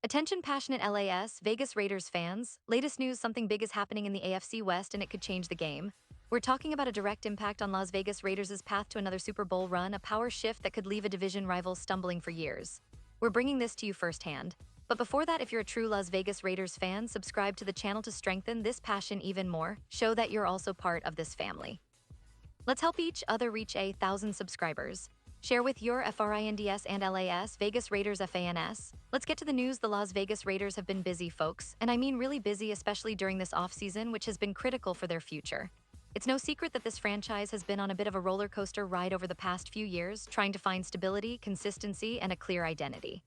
Attention passionate Vegas Raiders fans, latest news, something big is happening in the AFC West and it could change the game. We're talking about a direct impact on Las Vegas Raiders' path to another Super Bowl run, a power shift that could leave a division rival stumbling for years. We're bringing this to you firsthand. But before that, if you're a true Las Vegas Raiders fan, subscribe to the channel to strengthen this passion even more. Show that you're also part of this family. Let's help each other reach 1,000 subscribers. Share with your FRINDS and LAS, Vegas Raiders FANS. Let's get to the news. The Las Vegas Raiders have been busy, folks. And I mean really busy, especially during this offseason, which has been critical for their future. It's no secret that this franchise has been on a bit of a roller coaster ride over the past few years, trying to find stability, consistency, and a clear identity.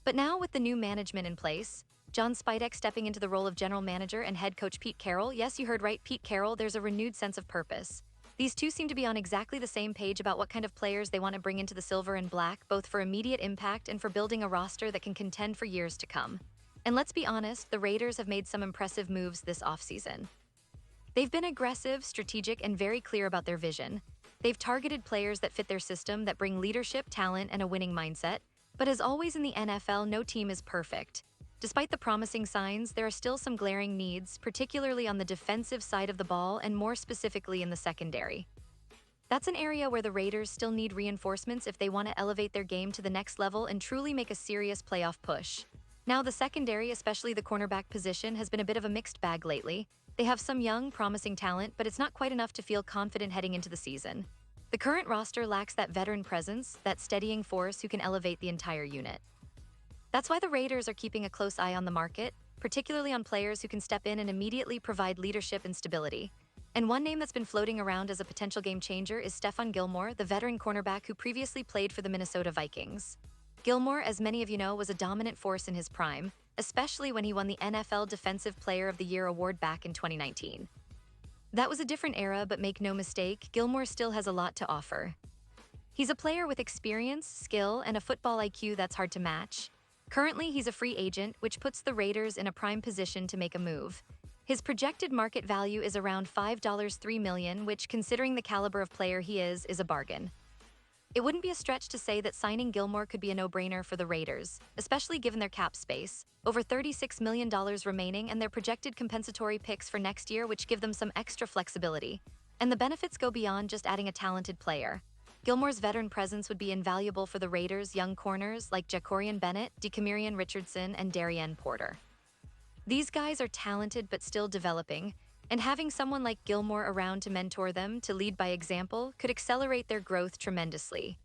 But now, with the new management in place, John Spidek stepping into the role of general manager and head coach Pete Carroll, yes, you heard right, Pete Carroll, there's a renewed sense of purpose. These two seem to be on exactly the same page about what kind of players they want to bring into the silver and black, both for immediate impact and for building a roster that can contend for years to come. And let's be honest, the Raiders have made some impressive moves this offseason. They've been aggressive, strategic, and very clear about their vision. They've targeted players that fit their system, that bring leadership, talent, and a winning mindset. But as always in the NFL, no team is perfect. Despite the promising signs, there are still some glaring needs, particularly on the defensive side of the ball and more specifically in the secondary. That's an area where the Raiders still need reinforcements if they want to elevate their game to the next level and truly make a serious playoff push. Now, the secondary, especially the cornerback position, has been a bit of a mixed bag lately. They have some young, promising talent, but it's not quite enough to feel confident heading into the season. The current roster lacks that veteran presence, that steadying force who can elevate the entire unit. That's why the Raiders are keeping a close eye on the market, particularly on players who can step in and immediately provide leadership and stability. And one name that's been floating around as a potential game changer is Stephon Gilmore, the veteran cornerback who previously played for the Minnesota Vikings. Gilmore, as many of you know, was a dominant force in his prime, especially when he won the NFL Defensive Player of the Year award back in 2019. That was a different era, but make no mistake, Gilmore still has a lot to offer. He's a player with experience, skill, and a football IQ that's hard to match. Currently, he's a free agent, which puts the Raiders in a prime position to make a move. His projected market value is around $5.3 million, which, considering the caliber of player he is a bargain. It wouldn't be a stretch to say that signing Gilmore could be a no-brainer for the Raiders, especially given their cap space, over $36 million remaining, and their projected compensatory picks for next year, which give them some extra flexibility. And the benefits go beyond just adding a talented player. Gilmore's veteran presence would be invaluable for the Raiders' young corners like Jacorian Bennett, Decamerion Richardson, and Darian Porter. These guys are talented but still developing, and having someone like Gilmore around to mentor them, to lead by example, could accelerate their growth tremendously.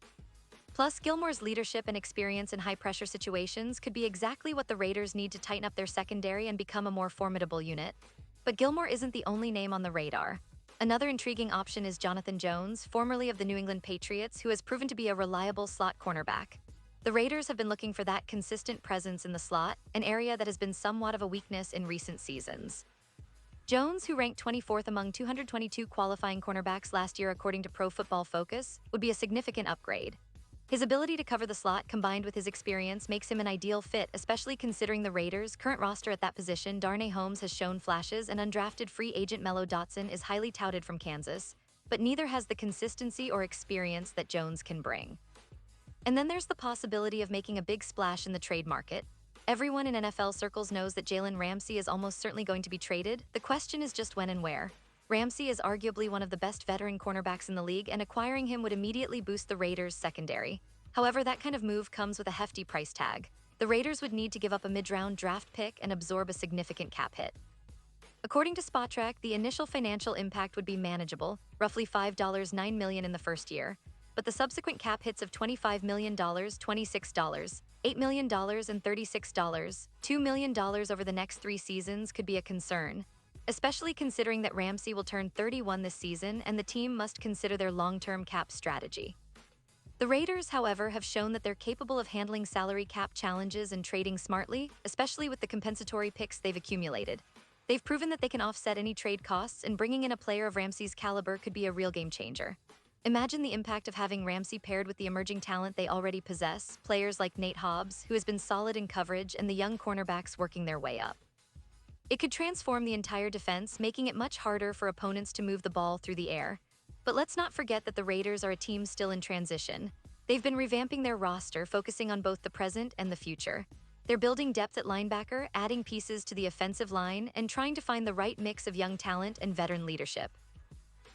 Plus, Gilmore's leadership and experience in high-pressure situations could be exactly what the Raiders need to tighten up their secondary and become a more formidable unit. But Gilmore isn't the only name on the radar. Another intriguing option is Jonathan Jones, formerly of the New England Patriots, who has proven to be a reliable slot cornerback. The Raiders have been looking for that consistent presence in the slot, an area that has been somewhat of a weakness in recent seasons. Jones, who ranked 24th among 222 qualifying cornerbacks last year according to Pro Football Focus, would be a significant upgrade. His ability to cover the slot combined with his experience makes him an ideal fit, especially considering the Raiders' current roster at that position. Darnay Holmes has shown flashes, and undrafted free agent Mello Dotson is highly touted from Kansas, but neither has the consistency or experience that Jones can bring. And then there's the possibility of making a big splash in the trade market. Everyone in NFL circles knows that Jalen Ramsey is almost certainly going to be traded. The question is just when and where. Ramsey is arguably one of the best veteran cornerbacks in the league, and acquiring him would immediately boost the Raiders' secondary. However, that kind of move comes with a hefty price tag. The Raiders would need to give up a mid-round draft pick and absorb a significant cap hit. According to Spotrac, the initial financial impact would be manageable, roughly $5.9 million in the first year, but the subsequent cap hits of $25 million, $26, $8 million, and $36, $2 million over the next 3 seasons could be a concern, especially considering that Ramsey will turn 31 this season and the team must consider their long-term cap strategy. The Raiders, however, have shown that they're capable of handling salary cap challenges and trading smartly, especially with the compensatory picks they've accumulated. They've proven that they can offset any trade costs, and bringing in a player of Ramsey's caliber could be a real game changer. Imagine the impact of having Ramsey paired with the emerging talent they already possess, players like Nate Hobbs, who has been solid in coverage, and the young cornerbacks working their way up. It could transform the entire defense, making it much harder for opponents to move the ball through the air. But let's not forget that the Raiders are a team still in transition. They've been revamping their roster, focusing on both the present and the future. They're building depth at linebacker, adding pieces to the offensive line, and trying to find the right mix of young talent and veteran leadership.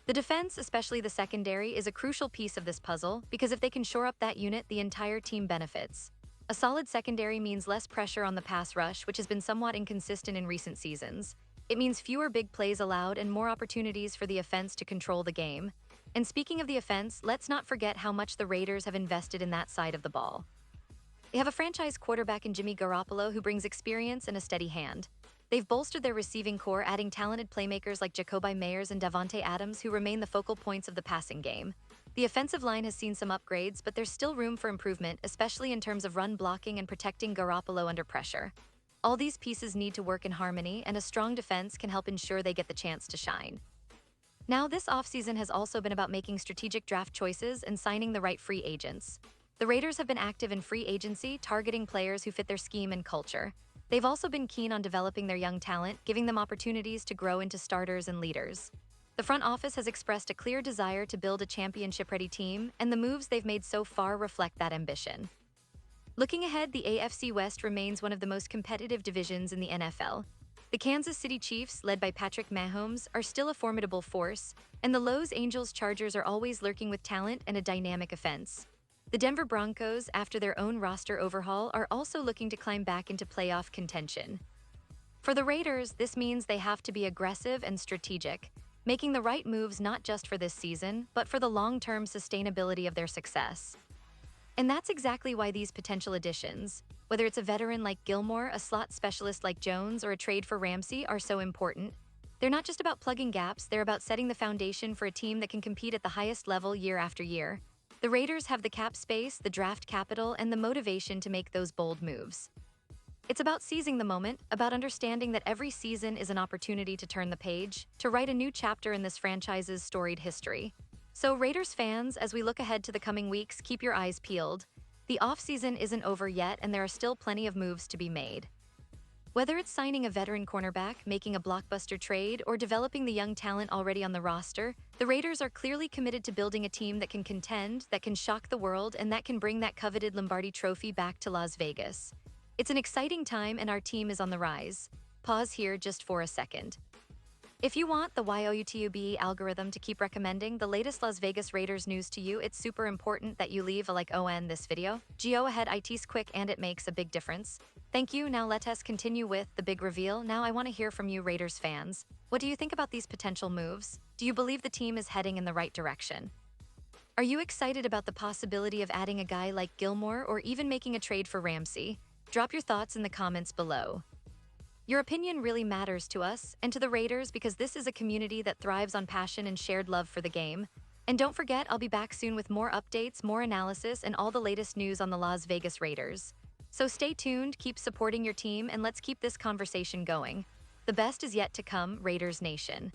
The defense, especially the secondary, is a crucial piece of this puzzle because if they can shore up that unit, the entire team benefits. A solid secondary means less pressure on the pass rush, which has been somewhat inconsistent in recent seasons. It means fewer big plays allowed and more opportunities for the offense to control the game. And speaking of the offense, let's not forget how much the Raiders have invested in that side of the ball. They have a franchise quarterback in Jimmy Garoppolo who brings experience and a steady hand. They've bolstered their receiving core, adding talented playmakers like Jacoby Meyers and Davante Adams who remain the focal points of the passing game. The offensive line has seen some upgrades, but there's still room for improvement, especially in terms of run blocking and protecting Garoppolo under pressure. All these pieces need to work in harmony, and a strong defense can help ensure they get the chance to shine. Now, this offseason has also been about making strategic draft choices and signing the right free agents. The Raiders have been active in free agency, targeting players who fit their scheme and culture. They've also been keen on developing their young talent, giving them opportunities to grow into starters and leaders. The front office has expressed a clear desire to build a championship-ready team, and the moves they've made so far reflect that ambition. Looking ahead, the AFC West remains one of the most competitive divisions in the NFL. The Kansas City Chiefs, led by Patrick Mahomes, are still a formidable force, and the Los Angeles Chargers are always lurking with talent and a dynamic offense. The Denver Broncos, after their own roster overhaul, are also looking to climb back into playoff contention. For the Raiders, this means they have to be aggressive and strategic, making the right moves not just for this season, but for the long-term sustainability of their success. And that's exactly why these potential additions, whether it's a veteran like Gilmore, a slot specialist like Jones, or a trade for Ramsey, are so important. They're not just about plugging gaps, they're about setting the foundation for a team that can compete at the highest level year after year. The Raiders have the cap space, the draft capital, and the motivation to make those bold moves. It's about seizing the moment, about understanding that every season is an opportunity to turn the page, to write a new chapter in this franchise's storied history. So, Raiders fans, as we look ahead to the coming weeks, keep your eyes peeled. The offseason isn't over yet, and there are still plenty of moves to be made. Whether it's signing a veteran cornerback, making a blockbuster trade, or developing the young talent already on the roster, the Raiders are clearly committed to building a team that can contend, that can shock the world, and that can bring that coveted Lombardi Trophy back to Las Vegas. It's an exciting time, and our team is on the rise. Pause here just for a second. If you want the YouTube algorithm to keep recommending the latest Las Vegas Raiders news to you, it's super important that you leave a like on this video. Go ahead, it's quick and it makes a big difference. Thank you. Now let us continue with the big reveal. Now I want to hear from you Raiders fans. What do you think about these potential moves? Do you believe the team is heading in the right direction? Are you excited about the possibility of adding a guy like Gilmore or even making a trade for Ramsey? Drop your thoughts in the comments below. Your opinion really matters to us and to the Raiders because this is a community that thrives on passion and shared love for the game. And don't forget, I'll be back soon with more updates, more analysis, and all the latest news on the Las Vegas Raiders. So stay tuned, keep supporting your team, and let's keep this conversation going. The best is yet to come, Raiders Nation.